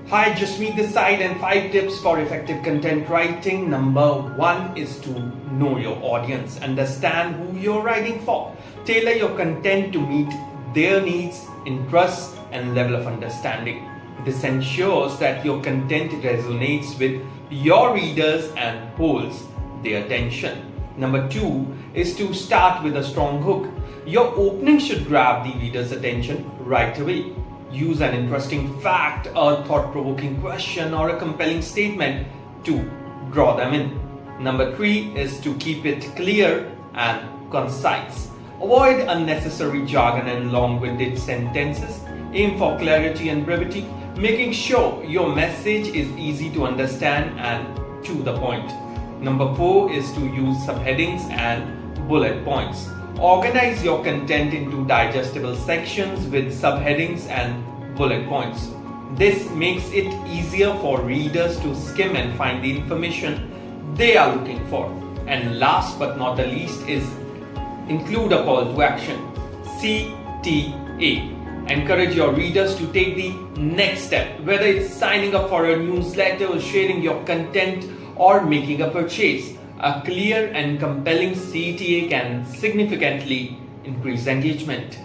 Hi, just meet this side and 5 tips for effective content writing. Number 1 is to know your audience. Understand who you're writing for. Tailor your content to meet their needs, interests, and level of understanding. This ensures that your content resonates with your readers and holds their attention. Number 2 is to start with a strong hook. Your opening should grab the reader's attention right away. Use an interesting fact, a thought-provoking question, or a compelling statement to draw them in. Number 3 is to keep it clear and concise. Avoid unnecessary jargon and long-winded sentences. Aim for clarity and brevity, making sure your message is easy to understand and to the point. Number 4 is to use subheadings and bullet points. Organize your content into digestible sections with subheadings and bullet points. This makes it easier for readers to skim and find the information they are looking for. And last but not the least is include a call to action. CTA. Encourage your readers to take the next step, whether it's signing up for a newsletter, sharing your content, or making a purchase. A clear and compelling CTA can significantly increase engagement.